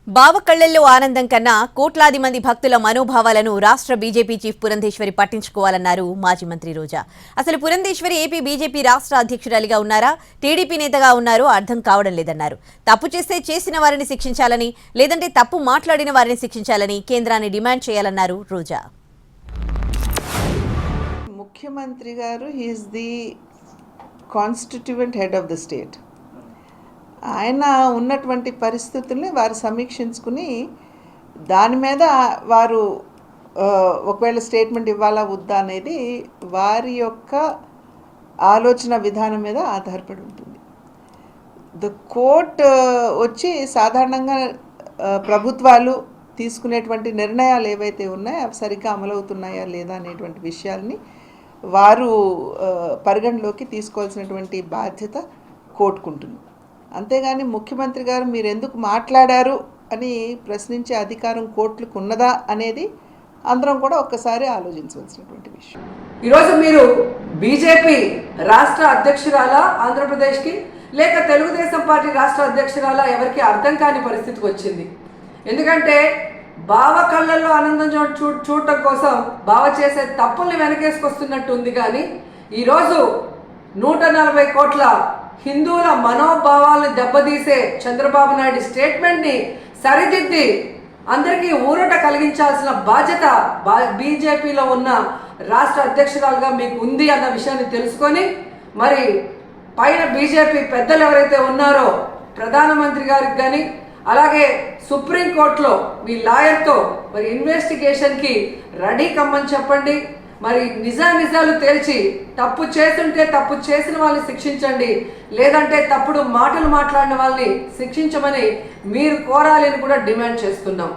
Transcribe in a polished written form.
బావ కళ్లల్లో ఆనందం కన్నా కోట్లాది మంది భక్తుల మనోభావాలను రాష్ట్ర బీజేపీ చీఫ్ పురంధేశ్వరి పట్టించుకోవాలన్నారు మాజీ మంత్రి రోజా. అసలు పురంధేశ్వరి ఏపీ బీజేపీ రాష్ట్ర అధ్యక్షురాలిగా ఉన్నారా, టీడీపీ నేతగా ఉన్నారో అర్థం కావడం లేదన్నారు. తప్పు చేస్తే చేసిన వారిని శిక్షించాలని, లేదంటే తప్పు మాట్లాడిన వారిని శిక్షించాలని కేంద్రాన్ని డిమాండ్ చేయాలన్నారు రోజా. ముఖ్యమంత్రి గారు he is the constituent head of the state. ఆయన ఉన్నటువంటి పరిస్థితుల్ని వారు సమీక్షించుకుని దాని మీద వారు ఒకవేళ స్టేట్మెంట్ ఇవ్వాలా వద్దా అనేది వారి యొక్క ఆలోచన విధానం మీద ఆధారపడి ఉంటుంది. ద కోర్ట్ వచ్చి సాధారణంగా ప్రభుత్వాలు తీసుకునేటువంటి నిర్ణయాలు ఏవైతే ఉన్నాయో అవి సరిగ్గా అమలవుతున్నాయా లేదా అనేటువంటి విషయాల్ని వారు పరిగణలోకి తీసుకోవాల్సినటువంటి బాధ్యత కోర్టుకుంటుంది. అంతేగాని ముఖ్యమంత్రి గారు మీరు ఎందుకు మాట్లాడారు అని ప్రశ్నించే అధికారం కోర్టులకు ఉన్నదా అనేది అందరం కూడా ఒక్కసారి ఆలోచించవలసినటువంటి విషయం. ఈరోజు మీరు బీజేపీ రాష్ట్ర అధ్యక్షురాల ఆంధ్రప్రదేశ్కి, లేక తెలుగుదేశం పార్టీ రాష్ట్ర అధ్యక్షురాల ఎవరికి అర్థం కాని పరిస్థితికి వచ్చింది. ఎందుకంటే బావ కళ్ళల్లో ఆనందం చూడటం కోసం బావ చేసే తప్పుల్ని వెనకేసుకొస్తున్నట్టు ఉంది. కానీ ఈరోజు 140 కోట్ల హిందువుల మనోభావాలను దెబ్బతీసే చంద్రబాబు నాయుడు స్టేట్మెంట్ని సరిదిద్ది అందరికీ ఊరట కలిగించాల్సిన బాధ్యత బీజేపీలో ఉన్న రాష్ట్ర అధ్యక్షురాలుగా మీకు ఉంది అన్న విషయాన్ని తెలుసుకొని, మరి పైన బీజేపీ పెద్దలు ఎవరైతే ఉన్నారో ప్రధానమంత్రి గారికి కానీ, అలాగే సుప్రీంకోర్టులో మీ లాయర్తో మరి ఇన్వెస్టిగేషన్కి రెడీ కమ్మని చెప్పండి. మరి నిజాలు తేల్చి తప్పు చేస్తుంటే తప్పు చేసిన వాళ్ళని శిక్షించండి, లేదంటే తప్పుడు మాటలు మాట్లాడిన వాళ్ళని శిక్షించమని మీరు కోరాలని కూడా డిమాండ్ చేస్తున్నాం.